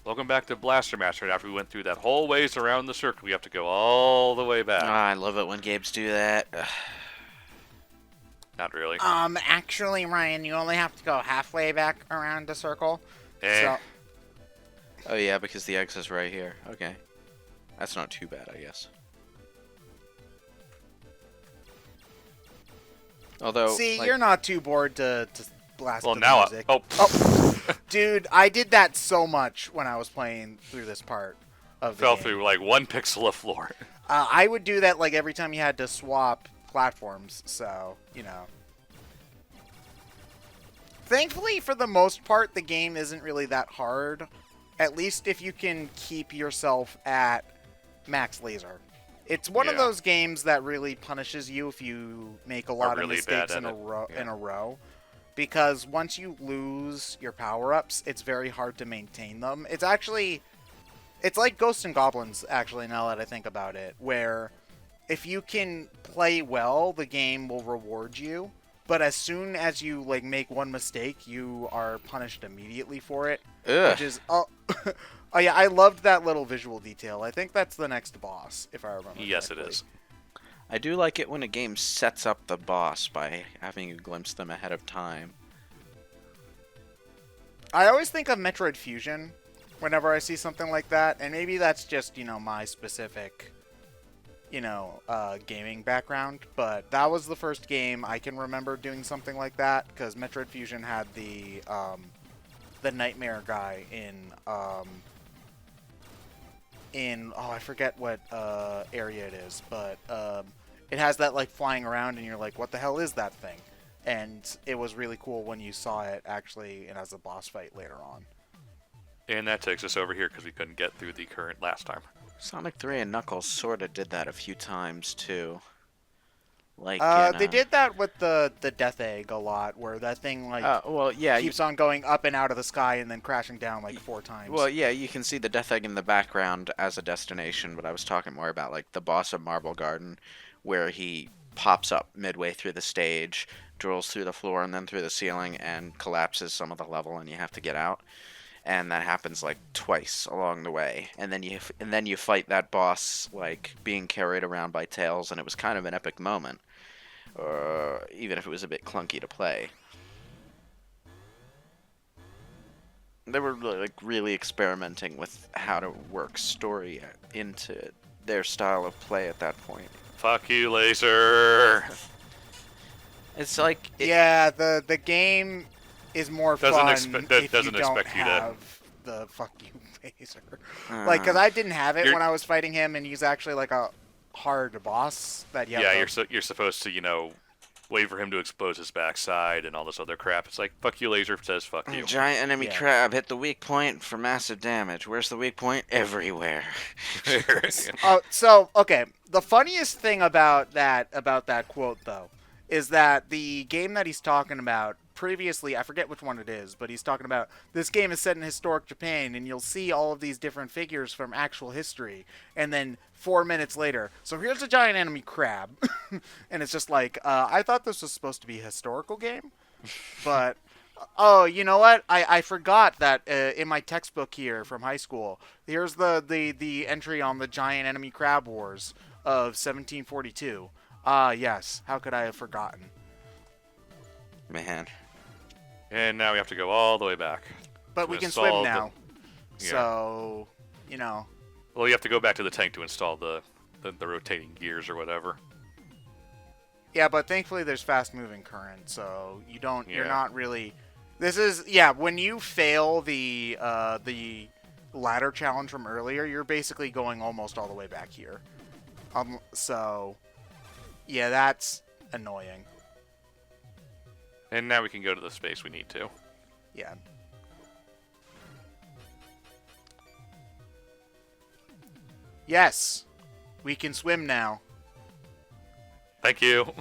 Welcome back to Blaster Master. After we went through that whole ways around the circle, we have to go all the way back. I love it when games do that. Not really. Actually, Ryan, you only have to go halfway back around the circle. So, Oh yeah, because the X is right here. Okay. That's not too bad, I guess. Although, see, like, you're not too bored to blast Well, the now music. Dude, I did that so much when I was playing through this part of the fell game. through like 1 pixel of floor. I would do that like every time you had to swap platforms, so, you know. Thankfully, for the most part, the game isn't really that hard. At least if you can keep yourself at max laser. It's one of those games that really punishes you if you make a lot of mistakes in a row. Because once you lose your power-ups, it's very hard to maintain them. It's like Ghosts and Goblins, actually, now that I think about it, where if you can play well, the game will reward you. But as soon as you like make one mistake, you are punished immediately for it. Ugh. Which is oh yeah, I loved that little visual detail. I think that's the next boss, if I remember. Yes, correctly. it is. I do like it when a game sets up the boss by having you glimpse them ahead of time. I always think of Metroid Fusion whenever I see something like that, and maybe that's just, my specific, gaming background, but that was the first game I can remember doing something like that, because Metroid Fusion had the Nightmare guy in I forget what area it is, but it has that like flying around and you're like, what the hell is that thing? And it was really cool when you saw it actually as a boss fight later on. And that takes us over here because we couldn't get through the current last time. Sonic 3 and Knuckles sort of did that a few times too. Like they did that with the Death Egg a lot, where that thing keeps on going up and out of the sky and then crashing down like 4 times. Well, yeah, you can see the Death Egg in the background as a destination, but I was talking more about like the boss of Marble Garden, where he pops up midway through the stage, drills through the floor and then through the ceiling, and collapses some of the level, and you have to get out. And that happens like twice along the way, and then you fight that boss like being carried around by Tails, and it was kind of an epic moment. Even if it was a bit clunky to play. They were really experimenting with how to work story into their style of play at that point. Fuck you, Laser! It's like... the game is more fun if you don't have the fuck you Laser. Because I didn't have it when I was fighting him, and he's actually like a hard boss that you're supposed to wait for him to expose his backside and all this other crap. It's like, fuck you, Laser says fuck you. Giant enemy crab hit the weak point for massive damage. Where's the weak point? Everywhere. Okay, the funniest thing about that quote though is that the game that he's talking about previously, I forget which one it is, but he's talking about this game is set in historic Japan, and you'll see all of these different figures from actual history, and then 4 minutes later, so here's a giant enemy crab. And it's just like, I thought this was supposed to be a historical game, but oh, you know what? I forgot that in my textbook here from high school, here's the entry on the giant enemy crab wars of 1742. Yes, how could I have forgotten? Man. And now we have to go all the way back. But we can swim now. So, Well, you have to go back to the tank to install the rotating gears or whatever. Yeah, but thankfully there's fast-moving current, so you're not really... This is, when you fail the ladder challenge from earlier, you're basically going almost all the way back here. So, yeah, that's annoying. And now we can go to the space we need to. Yeah. Yes, we can swim now. Thank you.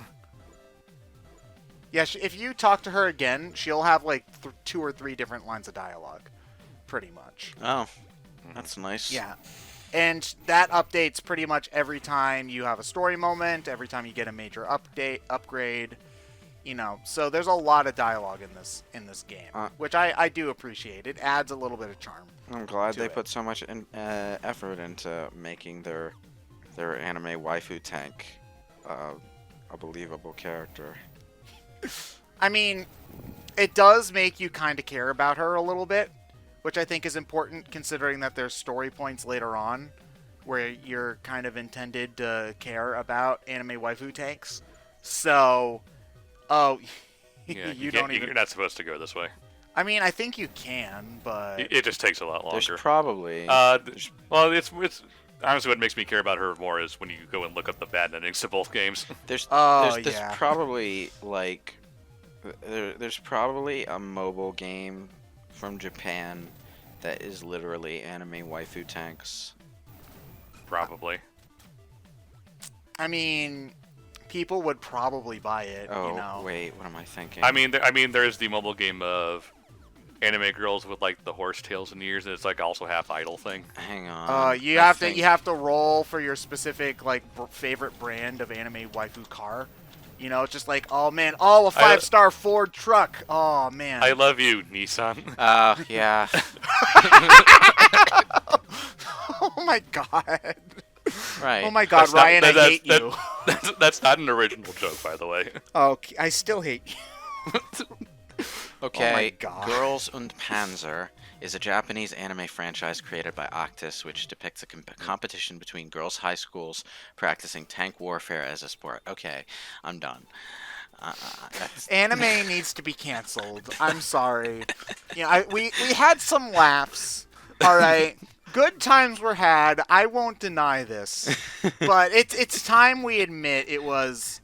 Yeah, if you talk to her again, she'll have like 2 or 3 different lines of dialogue, pretty much. Oh, that's nice. Yeah, and that updates pretty much every time you have a story moment, every time you get a major upgrade. So there's a lot of dialogue in this game, Uh, which I do appreciate. It adds a little bit of charm. I'm glad to they it. put so much effort into making their anime waifu tank a believable character. I mean, it does make you kind of care about her a little bit, which I think is important considering that there's story points later on where you're kind of intended to care about anime waifu tanks. So, oh, Yeah, you can't- don't even. You're not supposed to go this way. I mean, I think you can, but It just takes a lot There's longer. probably Well, it's honestly what makes me care about her more is when you go and look up the bad endings to both games. there's yeah. probably like there's probably a mobile game from Japan that is literally anime waifu tanks. Probably. I mean, people would probably buy it. Oh wait, what am I thinking? I mean, there's the mobile game of anime girls with like the horse tails and ears, and it's like also half idol thing. Hang on. You I have think- to roll for your specific like favorite brand of anime waifu car. It's just like, oh man, a 5-star Ford truck. Oh man. I love you, Nissan. Yeah. Oh my god. Right. Oh my god, Ryan, I hate you. That's not an original joke, by the way. Okay, I still hate you. Okay, Oh my God. Girls und Panzer is a Japanese anime franchise created by Octus, which depicts a competition between girls' high schools practicing tank warfare as a sport. Okay, I'm done. That's... Anime needs to be canceled. I'm sorry. We had some laughs. All right. Good times were had. I won't deny this. But it's time we admit it was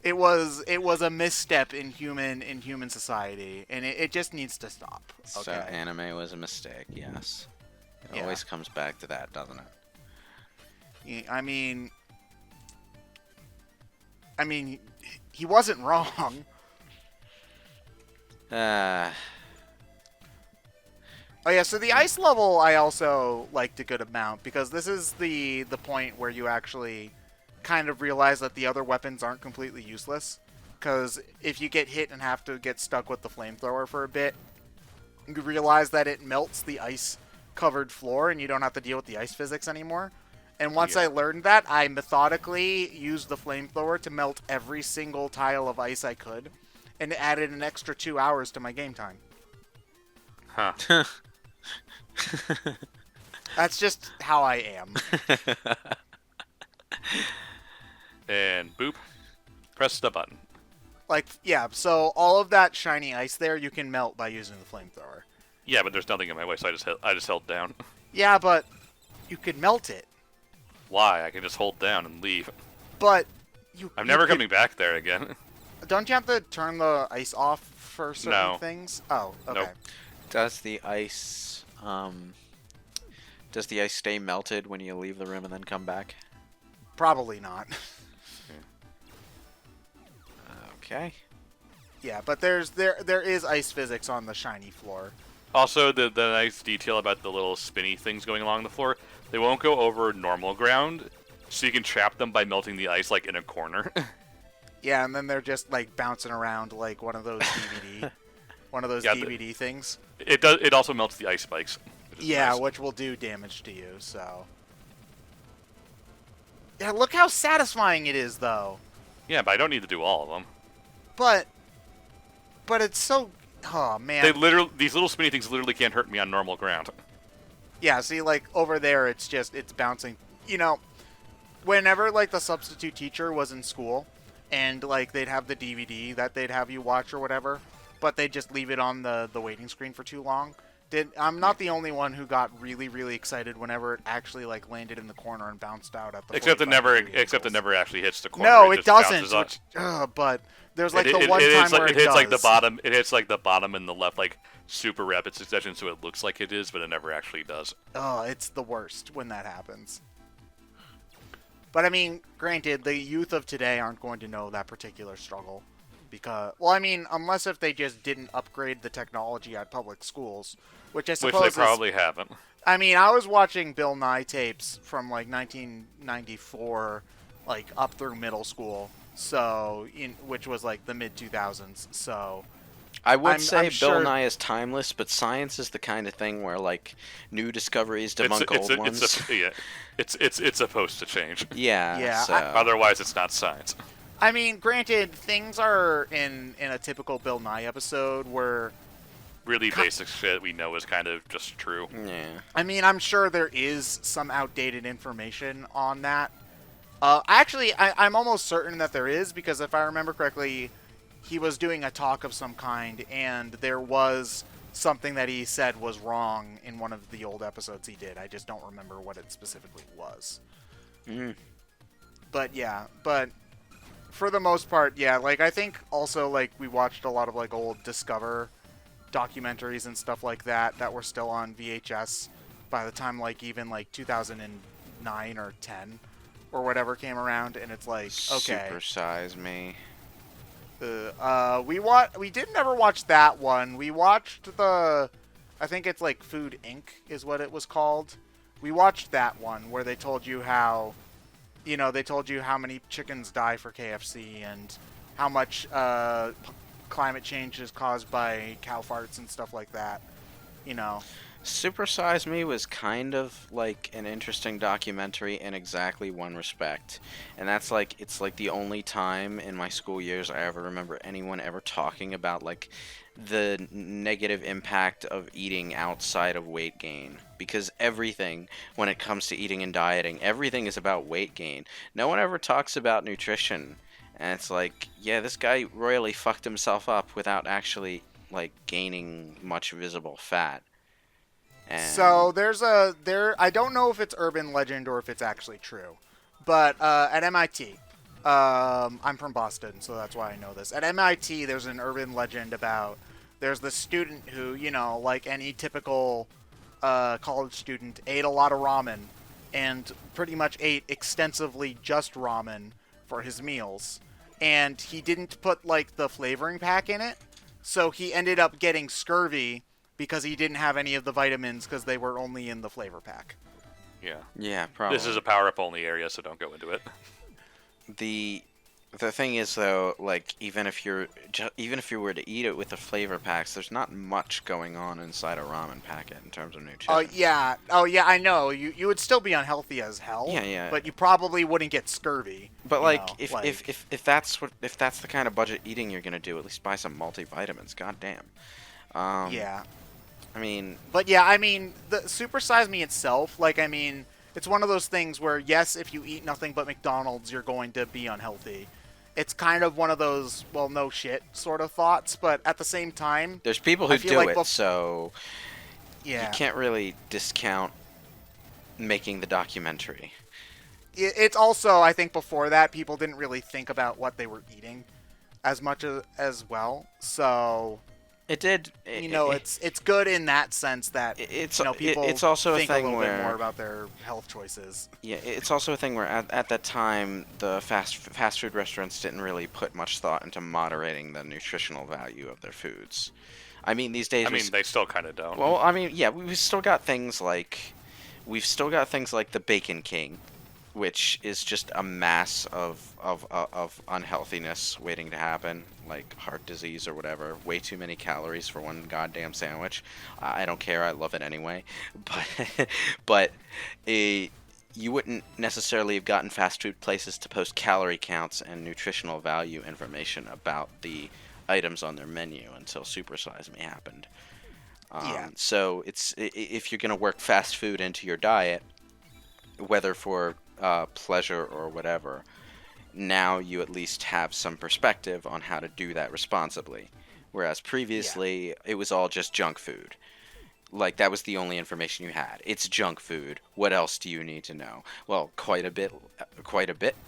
a misstep in human society, and it just needs to stop. Okay. So anime was a mistake, yes. It Yeah. always comes back to that, doesn't it? I mean, he wasn't wrong. Oh yeah, so the ice level I also liked a good amount because this is the point where you actually kind of realize that the other weapons aren't completely useless. Because if you get hit and have to get stuck with the flamethrower for a bit, you realize that it melts the ice-covered floor and you don't have to deal with the ice physics anymore. And once I learned that, I methodically used the flamethrower to melt every single tile of ice I could, and it added an extra 2 hours to my game time. Huh. That's just how I am. And boop. Press the button. Like, yeah, so all of that shiny ice there you can melt by using the flamethrower. Yeah, but there's nothing in my way, so I just held down. Yeah, but you could melt it. Why? I can just hold down and leave. But I'm never coming back there again. Don't you have to turn the ice off for certain No. things? Oh, okay. Nope. Does the ice stay melted when you leave the room and then come back? Probably not. Okay. Yeah, but there is ice physics on the shiny floor. Also, the nice detail about the little spinny things going along the floor, they won't go over normal ground, so you can trap them by melting the ice like in a corner. Yeah, and then they're just like bouncing around like one of those Yeah, DVD things. It also melts the ice spikes. Which is Yeah, nice. which will do damage to you, so. Yeah, look how satisfying it is, though. Yeah, but I don't need to do all of them. But it's so. Oh man. These little spinny things literally can't hurt me on normal ground. Yeah, see, like over there, it's bouncing. Whenever like the substitute teacher was in school, and like they'd have the DVD that they'd have you watch or whatever, but they'd just leave it on the waiting screen for too long. I'm not the only one who got really, really excited whenever it actually like landed in the corner and bounced out at the. Except it 45-degree never angles. actually hits the corner. No, it just bounces doesn't. up. Which, but there's like It the one time where it hits does. like the bottom. It hits like the bottom and the left, like super rapid succession, so it looks like it is, but it never actually does. Oh, it's the worst when that happens. But I mean, granted, the youth of today aren't going to know that particular struggle. Because, well, I mean, unless if they just didn't upgrade the technology at public schools, which I suppose Which they probably haven't. I mean, I was watching Bill Nye tapes from like 1994, like up through middle school, So, which was like the mid 2000s. So, I would I'm say Bill sure Nye is timeless, but science is the kind of thing where like new discoveries debunk old ones. Yeah, it's supposed to change. Yeah, Yeah, so Otherwise, it's not science. I mean, granted, things are in a typical Bill Nye episode where Really basic shit we know is kind of just true. yeah. I mean, I'm sure there is some outdated information on that. I'm almost certain that there is, because if I remember correctly, he was doing a talk of some kind, and there was something that he said was wrong in one of the old episodes he did. I just don't remember what it specifically was. Mm. But yeah, but for the most part, yeah, like I think also like we watched a lot of like old Discover documentaries and stuff like that were still on VHS by the time like even like 2009 or 10 or whatever came around, and it's like, okay, Super Size Me. we did never watch that one. We watched I think it's like Food Inc. is what it was called. We watched that one where they told you how, they told you how many chickens die for KFC and how much climate change is caused by cow farts and stuff like that. Super Size Me was kind of like an interesting documentary in exactly one respect. And that's like, it's like the only time in my school years I ever remember anyone ever talking about like the negative impact of eating outside of weight gain. Because everything, when it comes to eating and dieting, everything is about weight gain. No one ever talks about nutrition. And it's like, yeah, this guy royally fucked himself up without actually like gaining much visible fat. And So I don't know if it's urban legend or if it's actually true, but at MIT, I'm from Boston, so that's why I know this. At MIT, there's an urban legend about there's this student who, like any typical college student, ate a lot of ramen and pretty much ate extensively just ramen for his meals. And he didn't put like the flavoring pack in it, so he ended up getting scurvy because he didn't have any of the vitamins because they were only in the flavor pack. Yeah, probably. This is a power-up only area, so don't go into it. The thing is though, like even if you were to eat it with the flavor packs, there's not much going on inside a ramen packet in terms of nutrition. Oh yeah, I know. You would still be unhealthy as hell. Yeah. But you probably wouldn't get scurvy. But like, if that's the kind of budget eating you're gonna do, at least buy some multivitamins. God damn. Yeah. I mean. But yeah, I mean, the Super Size Me itself, like, I mean, it's one of those things where, yes, if you eat nothing but McDonald's, you're going to be unhealthy. It's kind of one of those, well, no shit sort of thoughts, but at the same time, there's people who do like it, so yeah, you can't really discount making the documentary. It's also, I think, before that, people didn't really think about what they were eating as much as well, so. It did. It's good in that sense that people it's also think a thing little where bit more about their health choices. Yeah, it's also a thing where at that time the fast food restaurants didn't really put much thought into moderating the nutritional value of their foods. I mean, these days. They still kind of don't. Well, I mean, yeah, we've still got things like the Bacon King, which is just a mass of unhealthiness waiting to happen, like heart disease or whatever. Way too many calories for one goddamn sandwich. I don't care. I love it anyway. But you wouldn't necessarily have gotten fast food places to post calorie counts and nutritional value information about the items on their menu until Super Size Me happened. Yeah. So if you're gonna work fast food into your diet, whether for pleasure or whatever, now you at least have some perspective on how to do that responsibly. Whereas previously, it was all just junk food. Like, that was the only information you had. It's junk food. What else do you need to know? Well, quite a bit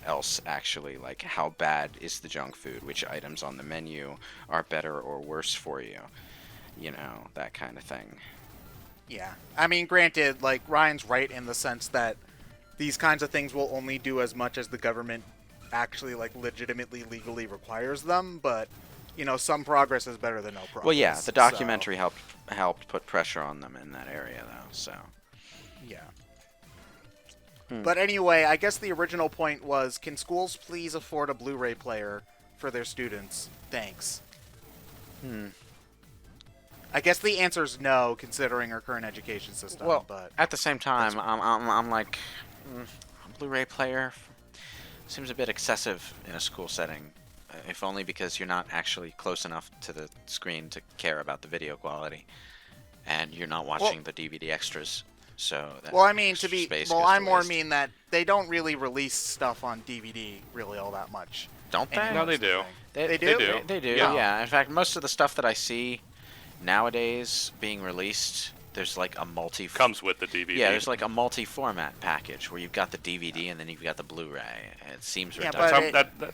else, actually. Like, how bad is the junk food? Which items on the menu are better or worse for you? That kind of thing. Yeah. I mean, granted, like, Ryan's right in the sense that these kinds of things will only do as much as the government actually, like, legitimately, legally requires them, but, some progress is better than no progress. Well, yeah, the documentary helped put pressure on them in that area, though, so. Yeah. But anyway, I guess the original point was, can schools please afford a Blu-ray player for their students? Thanks. I guess the answer is no, considering our current education system. Well, but at the same time, I'm like, a Blu-ray player seems a bit excessive in a school setting, if only because you're not actually close enough to the screen to care about the video quality, and you're not watching the DVD extras. So that well, I mean, extra to be space well, goes I to more waste. mean that they don't really release stuff on DVD really all that much. Don't they? No, they do. They do? They do. Yeah. Yeah. In fact, most of the stuff that I see nowadays being released, there's like a Comes with the DVD. Yeah, there's like a multi-format package where you've got the DVD and then you've got the Blu-ray. It seems Yeah, redundant. but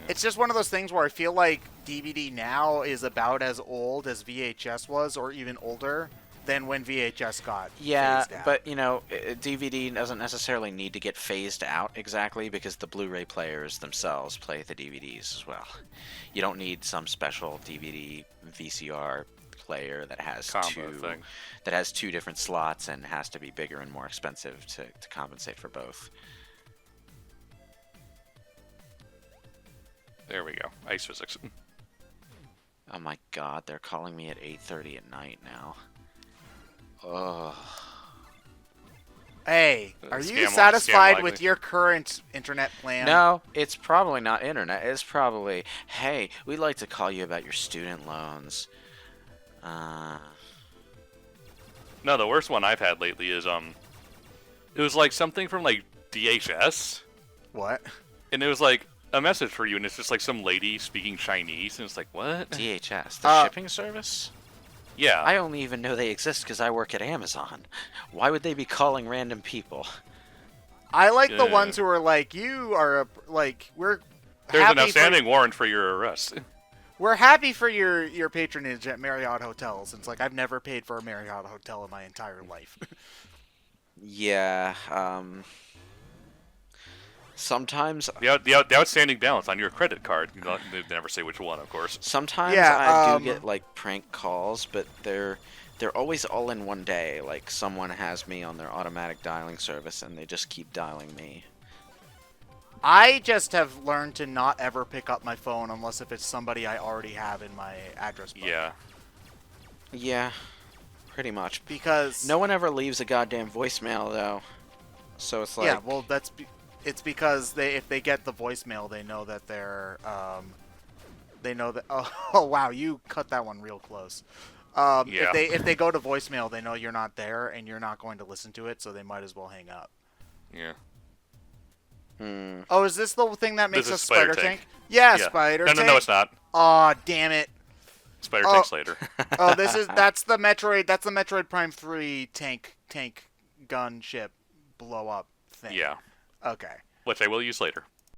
it's just one of those things where I feel like DVD now is about as old as VHS was, or even older than when VHS got phased out. but DVD doesn't necessarily need to get phased out exactly because the Blu-ray players themselves play the DVDs as well. You don't need some special DVD VCR player that has Combo thing. two different slots and has to be bigger and more expensive to compensate for both. There we go. Ice physics. Oh my god, they're calling me at 8:30 at night now. Ugh. Hey, are you Scam satisfied likely. with your current internet plan? No, it's probably not internet. It's probably, hey, we'd like to call you about your student loans. No, the worst one I've had lately is it was like something from like DHS, What? and it was like a message for you, and it's just like some lady speaking Chinese, and it's like, what? DHS, the shipping service? Yeah. I only even know they exist because I work at Amazon. Why would they be calling random people? I like the Yeah. ones who are like, you are we're There's happy an outstanding warrant for your arrest. we're happy for your patronage at Marriott hotels. And it's like, I've never paid for a Marriott hotel in my entire life. Yeah, sometimes The outstanding balance on your credit card. They never say which one, of course. Sometimes Yeah, I do get like prank calls, but they're always all in one day. Like someone has me on their automatic dialing service and they just keep dialing me. I just have learned to not ever pick up my phone unless if it's somebody I already have in my address book. Yeah. Yeah, pretty much. Because No one ever leaves a goddamn voicemail though. So it's like yeah, well, it's because if they get the voicemail, they know that they're they know that oh wow, you cut that one real close. Yeah. If they go to voicemail, they know you're not there and you're not going to listen to it, so they might as well hang up. Yeah. Oh, is this the thing that makes This a is Spider spider tank? Tank. Yeah, Yeah. spider No, tank. no, it's not. Aw, damn it. Spider Oh. Tanks later. Oh, that's the Metroid Prime 3 tank gun ship blow up thing. Yeah. Okay. Which I will use later.